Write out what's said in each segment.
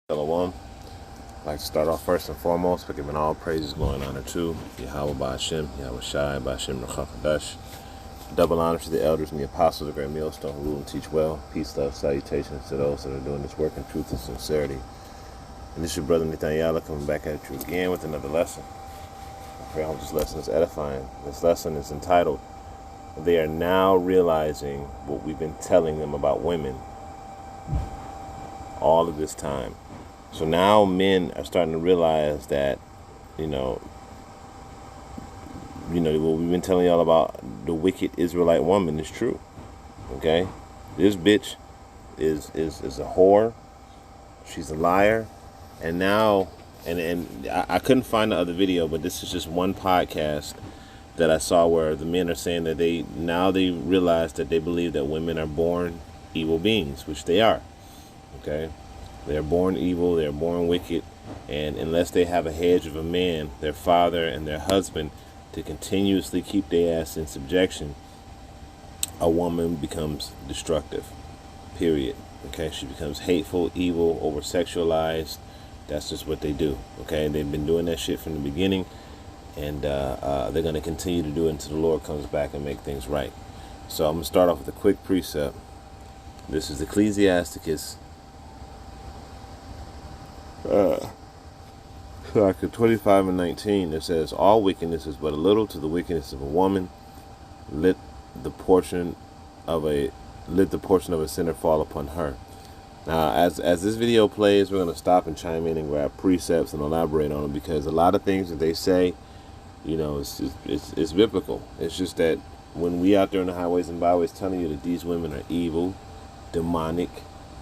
Shalom. I'd like to start off first and foremost by giving all praises, glory, and honor to Yahweh Ba'ashem, Yahweh Shai, Ba'ashem Nechakadash. Double honor to the elders and the apostles of the Great Millstone who rule and teach well. Peace, love, salutations to those that are doing this work in truth and sincerity. And this is your brother Nathaniel coming back at you again with another lesson. I pray I hope this lesson is edifying. This lesson is entitled, They Are Now Realizing What We've Been Telling Them About Women all of this time. So now men are starting to realize that, what we've been telling y'all about the wicked Israelite woman is true. Okay? This bitch is a whore. She's a liar. And now, and I couldn't find the other video, but this is just one podcast that I saw where the men are saying that they realize that they believe that women are born evil beings, which they are. Okay? They're born evil, they're born wicked, and unless they have a hedge of a man, their father and their husband, to continuously keep their ass in subjection, a woman becomes destructive. Period. Okay? She becomes hateful, evil, over-sexualized. That's just what they do. Okay? They've been doing that shit from the beginning, and they're going to continue to do it until the Lord comes back and make things right. So I'm going to start off with a quick precept. This is Ecclesiasticus 25 and 19. It says, all wickedness is but a little to the wickedness of a woman. Let the portion of a sinner fall upon her. Now, as this video plays, we're going to stop and chime in and grab precepts and elaborate on them, because a lot of things that they say, it's biblical. It's just that when we out there on the highways and byways telling you that these women are evil, demonic,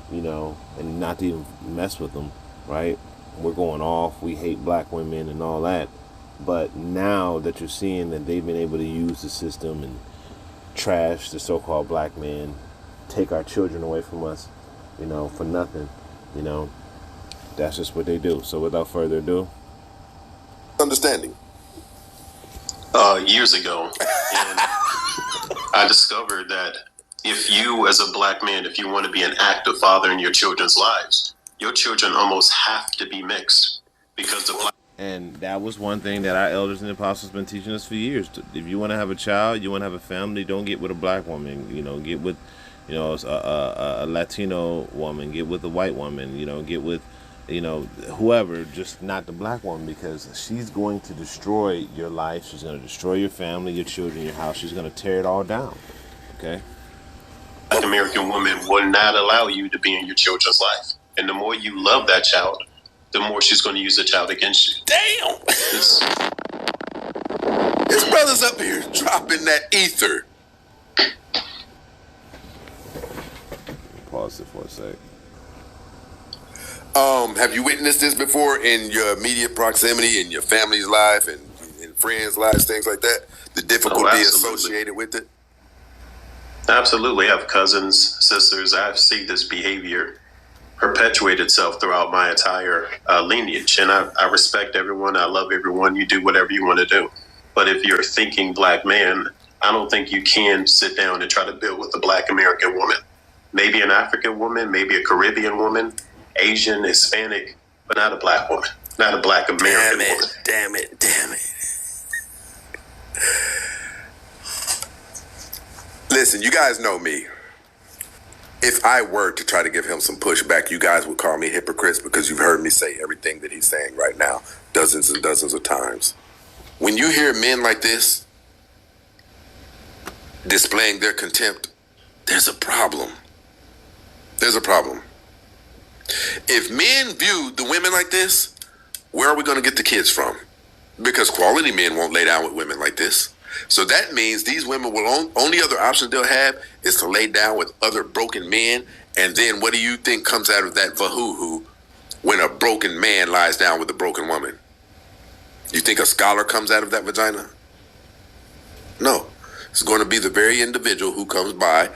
and not to even mess with them, right? We're going off, we hate black women and all that. But now that you're seeing that they've been able to use the system and trash the so-called black man, take our children away from us, for nothing, that's just what they do. So without further ado. Understanding. Years ago, and I discovered that if you, as a black man, if you want to be an active father in your children's lives, your children almost have to be mixed, because the black. And that was one thing that our elders and apostles been teaching us for years. If you want to have a child, you want to have a family, don't get with a black woman. Get with, a Latino woman. Get with a white woman. Get with, whoever, just not the black woman, because she's going to destroy your life. She's going to destroy your family, your children, your house. She's going to tear it all down. Okay? Black American woman will not allow you to be in your children's life. And the more you love that child, the more she's going to use the child against you. Damn! This brother's up here dropping that ether. Pause it for a sec. Have you witnessed this before in your immediate proximity, in your family's life and in friends' lives, things like that? The difficulty associated with it? Absolutely. I have cousins, sisters. I've seen this behavior perpetuate itself throughout my entire lineage. And I respect everyone. I love everyone. You do whatever you want to do. But if you're a thinking black man, I don't think you can sit down and try to build with a black American woman. Maybe an African woman, maybe a Caribbean woman, Asian, Hispanic, but not a black woman, not a black American woman. Damn it. Listen, you guys know me. If I were to try to give him some pushback, you guys would call me hypocrites, because you've heard me say everything that he's saying right now dozens and dozens of times. When you hear men like this displaying their contempt, there's a problem. There's a problem. If men viewed the women like this, where are we going to get the kids from? Because quality men won't lay down with women like this. So that means these women will only other option they'll have is to lay down with other broken men. And then what do you think comes out of that vahoo when a broken man lies down with a broken woman? You think a scholar comes out of that vagina? No. It's going to be the very individual who comes by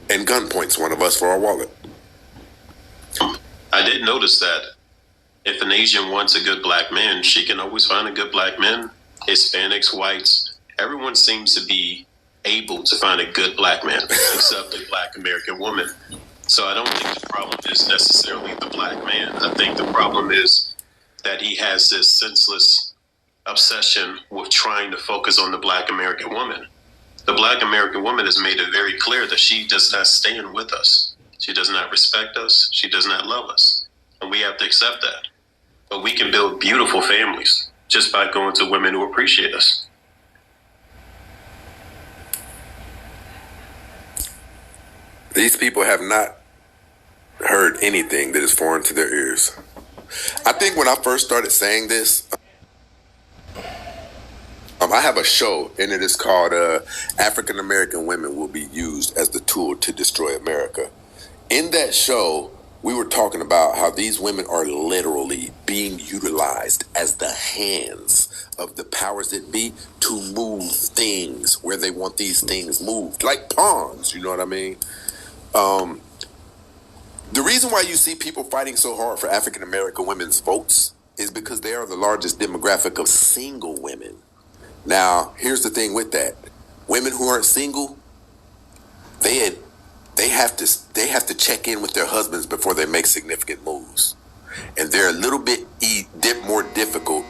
and gunpoints one of us for our wallet. I didn't notice that. If an Asian wants a good black man, she can always find a good black man. Hispanics, whites, everyone seems to be able to find a good black man, except a black American woman. So I don't think the problem is necessarily the black man. I think the problem is that he has this senseless obsession with trying to focus on the black American woman. The black American woman has made it very clear that she does not stand with us. She does not respect us. She does not love us. And we have to accept that. But we can build beautiful families just by going to women who appreciate us. These people have not heard anything that is foreign to their ears. I think when I first started saying this, I have a show, and it is called African American Women Will Be Used as the Tool to Destroy America. In that show, we were talking about how these women are literally being utilized as the hands of the powers that be to move things where they want these things moved, like pawns, you know what I mean? The reason why you see people fighting so hard for African American women's votes is because they are the largest demographic of single women. Now, here's the thing with that. Women who aren't single, they have to check in with their husbands before they make significant moves. And they're a little bit more difficult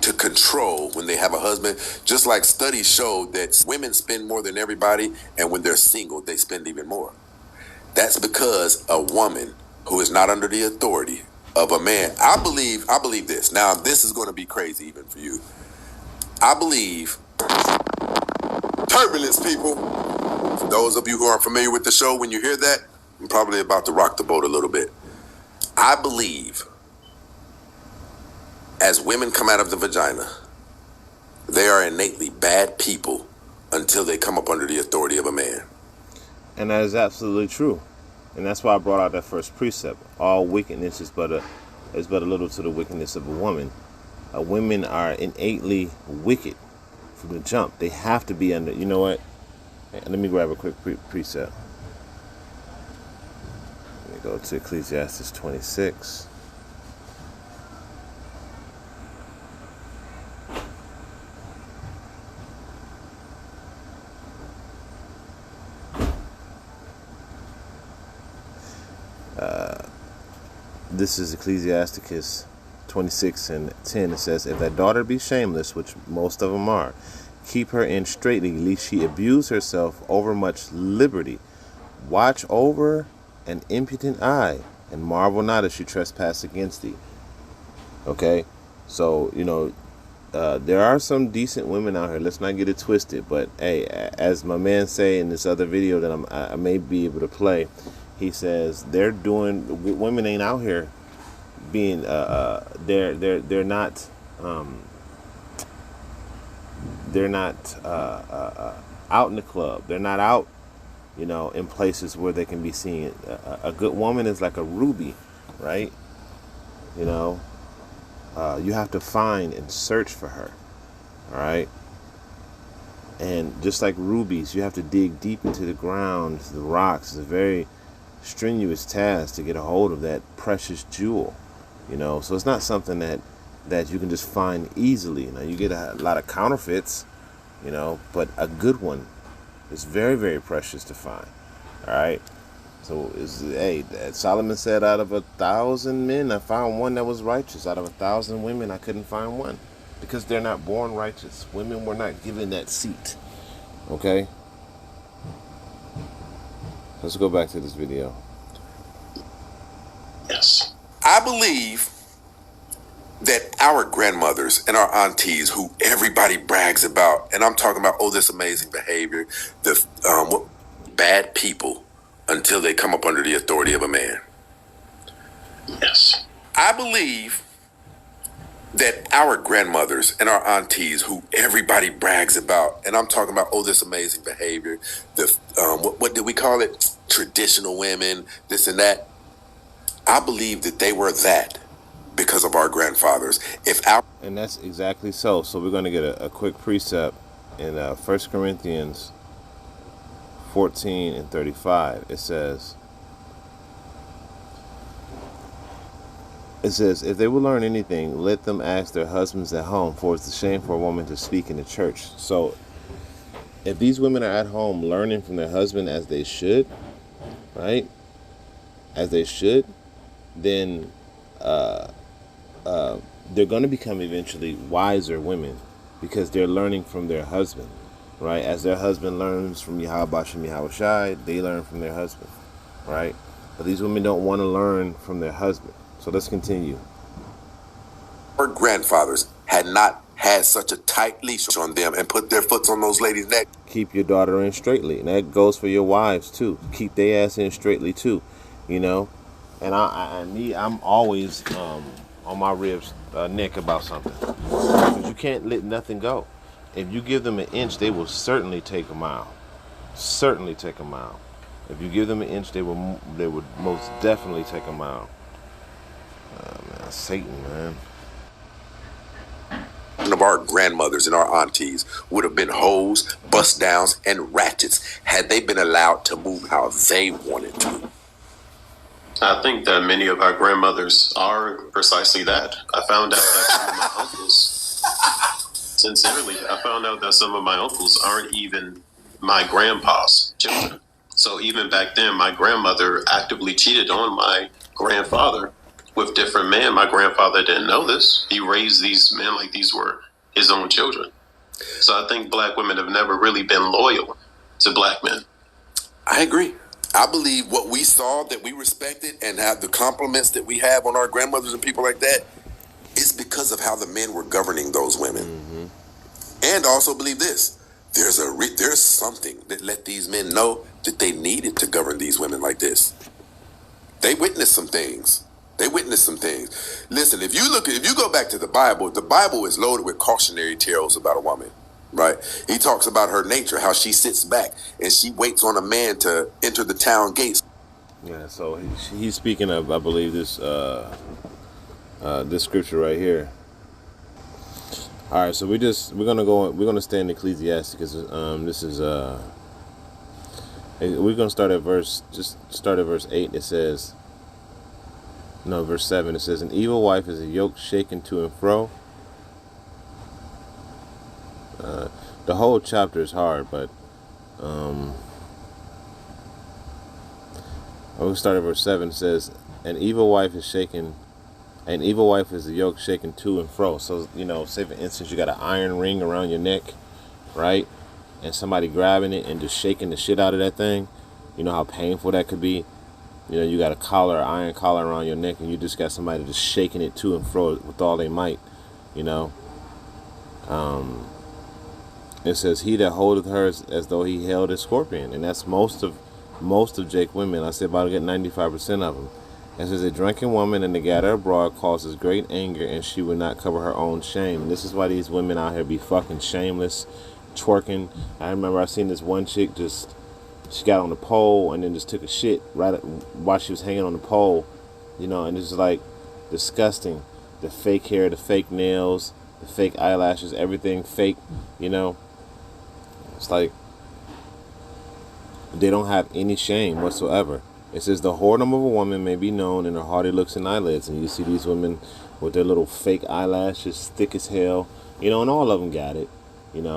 to control when they have a husband. Just like studies show that women spend more than everybody, and when they're single, they spend even more. That's because a woman who is not under the authority of a man, I believe this. Now, this is going to be crazy even for you. I believe, turbulence, people. For those of you who aren't familiar with the show, when you hear that, I'm probably about to rock the boat a little bit. I believe as women come out of the vagina, they are innately bad people until they come up under the authority of a man. And that is absolutely true. And that's why I brought out that first precept. All wickedness is but a little to the wickedness of a woman. Women are innately wicked from the jump. They have to be under, you know what? Let me grab a quick precept. Let me go to Ecclesiastes 26. This is Ecclesiasticus 26:10. It says, "If thy daughter be shameless, which most of them are, keep her in straitly, lest she abuse herself over much liberty. Watch over an impotent eye, and marvel not if she trespass against thee." Okay, so there are some decent women out here. Let's not get it twisted. But hey, as my man say in this other video that I may be able to play, he says women ain't out here being they're not out in the club. They're not out in places where they can be seen. A good woman is like a ruby, right? You have to find and search for her. All right. And just like rubies, you have to dig deep into the ground, the rocks. It's a very strenuous task to get a hold of that precious jewel. So it's not something that you can just find easily. Now you get a lot of counterfeits, but a good one is very, very precious to find. All right. So Solomon said, out of 1,000 men, I found one that was righteous. Out of 1,000 women, I couldn't find one, because they're not born righteous. Women were not given that seat. Okay. Let's go back to this video. Yes. I believe that our grandmothers and our aunties, who everybody brags about, and I'm talking about, this amazing behavior, the bad people until they come up under the authority of a man. Yes. I believe that our grandmothers and our aunties, who everybody brags about, and I'm talking about, this amazing behavior, the what did we call it? Traditional women, this and that. I believe that they were that because of our grandfathers. And that's exactly so. So we're going to get a quick precept in 1 Corinthians 14:35. It says, if they will learn anything, let them ask their husbands at home, for it's a shame for a woman to speak in the church. So if these women are at home learning from their husband as they should, right? as they should, then they're going to become eventually wiser women because they're learning from their husband, right? As their husband learns from Yahweh Shem Yahweh Shai, they learn from their husband, right? But these women don't want to learn from their husband. So let's continue. Our grandfathers had not had such a tight leash on them and put their foot on those ladies' neck. Keep your daughter in straightly. And that goes for your wives too. Keep their ass in straightly too, you know? And I'm always on my ribs neck about something. Because you can't let nothing go. If you give them an inch, they will certainly take a mile. Certainly take a mile. If you give them an inch, they would most definitely take a mile. Man, Satan, man. Of our grandmothers and our aunties would have been hoes, bust downs, and ratchets had they been allowed to move how they wanted to. I think that many of our grandmothers are precisely that. I found out that some of my uncles, sincerely, I found out that some of my uncles aren't even my grandpa's children. So even back then, my grandmother actively cheated on my grandfather with different men. My grandfather didn't know this. He raised these men like these were his own children. So I think black women have never really been loyal to black men. I agree. I believe what we saw that we respected and have the compliments that we have on our grandmothers and people like that is because of how the men were governing those women. Mm-hmm. And also believe this. There's something that let these men know that they needed to govern these women like this. They witnessed some things. Listen, if you go back to the Bible is loaded with cautionary tales about a woman, right? He talks about her nature, how she sits back and she waits on a man to enter the town gates. Yeah, so he's speaking of, I believe, this scripture right here. All right, so we're gonna stay in Ecclesiastes because this is we're gonna start at verse 8. It says. No, verse 7, it says, an evil wife is a yoke shaken to and fro. The whole chapter is hard, but we'll start at verse 7. It says, an evil wife is a yoke shaken to and fro. So, say for instance, you got an iron ring around your neck, right? And somebody grabbing it and just shaking the shit out of that thing. You know how painful that could be? You got a iron collar around your neck, and you just got somebody just shaking it to and fro with all they might, It says, he that holdeth her as though he held a scorpion. And that's most of Jake women. I say about 95% of them. It says, a drunken woman in the gather abroad causes great anger, and she would not cover her own shame. And this is why these women out here be fucking shameless, twerking. I remember I seen this one chick she got on the pole and then just took a shit right while she was hanging on the pole, and it's like disgusting. The fake hair, the fake nails, the fake eyelashes, everything fake, It's like they don't have any shame whatsoever. It says the whoredom of a woman may be known in her haughty looks and eyelids. And you see these women with their little fake eyelashes, thick as hell, and all of them got it. And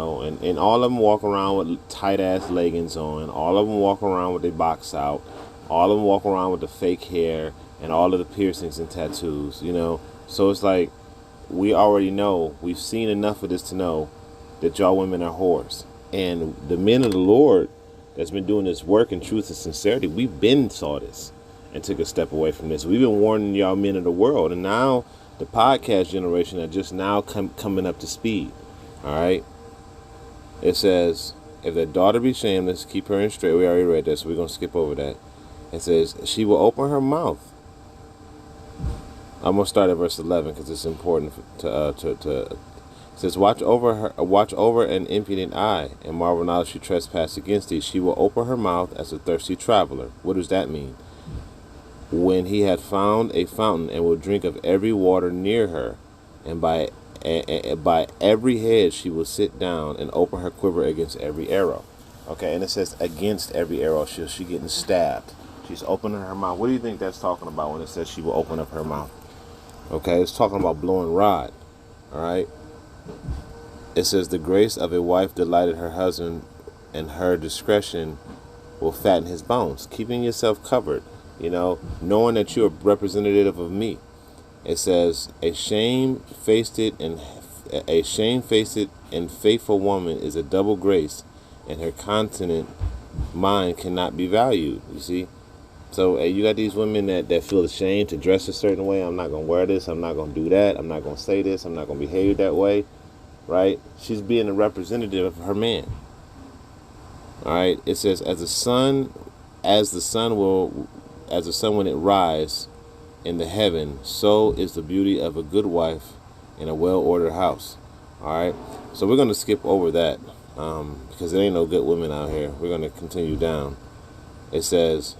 all of them walk around with tight-ass leggings on. All of them walk around with their box out. All of them walk around with the fake hair and all of the piercings and tattoos, So it's like, we already know, we've seen enough of this to know that y'all women are whores. And the men of the Lord that's been doing this work in truth and sincerity, we've been saw this and took a step away from this. We've been warning y'all men of the world. And now the podcast generation are just now coming up to speed. All right? It says, if the daughter be shameless, keep her in straight. We already read that, so we're going to skip over that. It says, she will open her mouth. I'm going to start at verse 11 because it's important it says, watch over an impudent eye, and marvel not if she trespass against thee. She will open her mouth as a thirsty traveler. What does that mean? When he had found a fountain, and will drink of every water near her, and by every head she will sit down and open her quiver against every arrow. Okay, and it says against every arrow. She getting stabbed. She's opening her mouth. What do you think that's talking about when it says she will open up her mouth? Okay, it's talking about blowing rod. All right. It says the grace of a wife delighted her husband, and her discretion will fatten his bones. Keeping yourself covered You know, knowing that you're a representative of me. It says, a shamefaced and faithful woman is a double grace, and her continent mind cannot be valued. You see? So you got these women that feel ashamed to dress a certain way. I'm not going to wear this. I'm not going to do that. I'm not going to say this. I'm not going to behave that way. Right? She's being a representative of her man. All right? It says, as the sun when it rise in the heaven, so is the beauty of a good wife in a well-ordered house. All right? So we're going to skip over that because there ain't no good women out here. We're going to continue down. It says...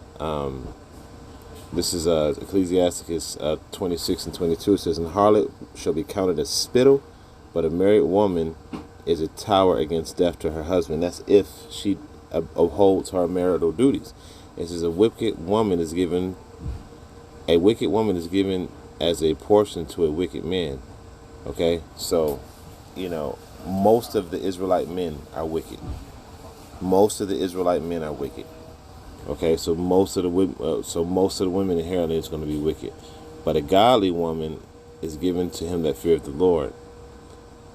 this is Ecclesiasticus 26 and 22. It says, "An harlot shall be counted as spittle, but a married woman is a tower against death to her husband." That's if she upholds her marital duties. It says, a wicked woman is given as a portion to a wicked man. Okay, so you know, most of the Israelite men are wicked. Most of the Israelite men are wicked. Okay, so most of the women inherently is going to be wicked, but a godly woman is given to him that feareth the Lord.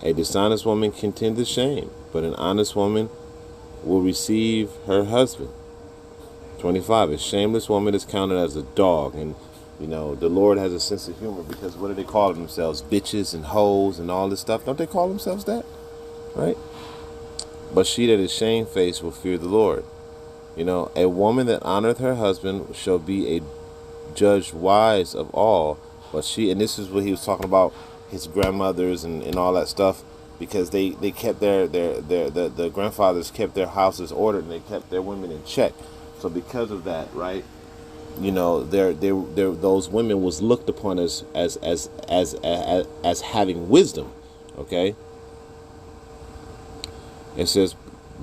A dishonest woman contendeth shame, but an honest woman will receive her husband. 25. A shameless woman is counted as a dog, and you know the Lord has a sense of humor, because what do they call themselves? Bitches and hoes and all this stuff. Don't they call themselves that? Right? But she that is shamefaced will fear the Lord. You know, a woman that honoreth her husband shall be a judge wise of all. But she, and this is what he was talking about, his grandmothers and all that stuff, because they kept the grandfathers kept their houses ordered, and they kept their women in check. So because of that, right, you know, those women was looked upon as having wisdom. Okay. It says,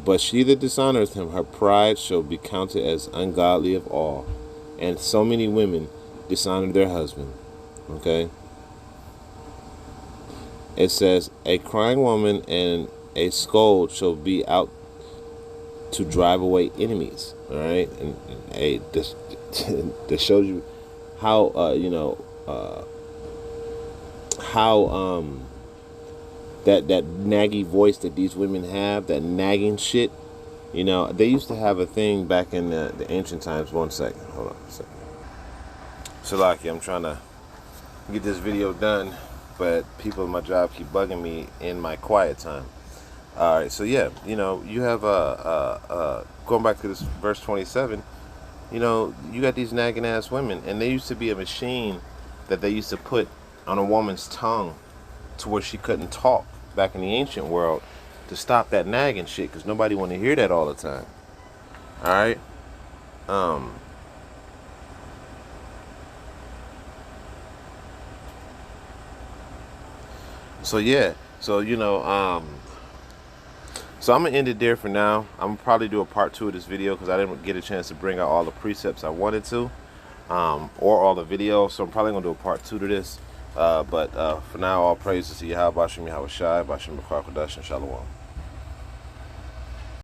but she that dishonoreth him, her pride shall be counted as ungodly of all. And so many women dishonor their husband. Okay. It says, a crying woman and a scold shall be out to drive away enemies. All right. And this shows you how, that naggy voice that these women have, that nagging shit. You know, they used to have a thing back in the ancient times. One second, hold on a second. Salaki, I'm trying to get this video done, but people at my job keep bugging me in my quiet time. All right, so yeah, you know, you have going back to this verse 27. You know, you got these nagging ass women, and there used to be a machine that they used to put on a woman's tongue to where she couldn't talk back in the ancient world, to stop that nagging shit, because nobody want to hear that all the time. All right. So yeah, so you know, so I'm gonna end it there for now. I'm gonna probably do a part 2 of this video because I didn't get a chance to bring out all the precepts I wanted to, or all the videos. So I'm probably gonna do a part 2 to this. But for now, all praises to Yahweh, Bashem Yahweh Shai, Bashem Bakar Kodash, and Shalom.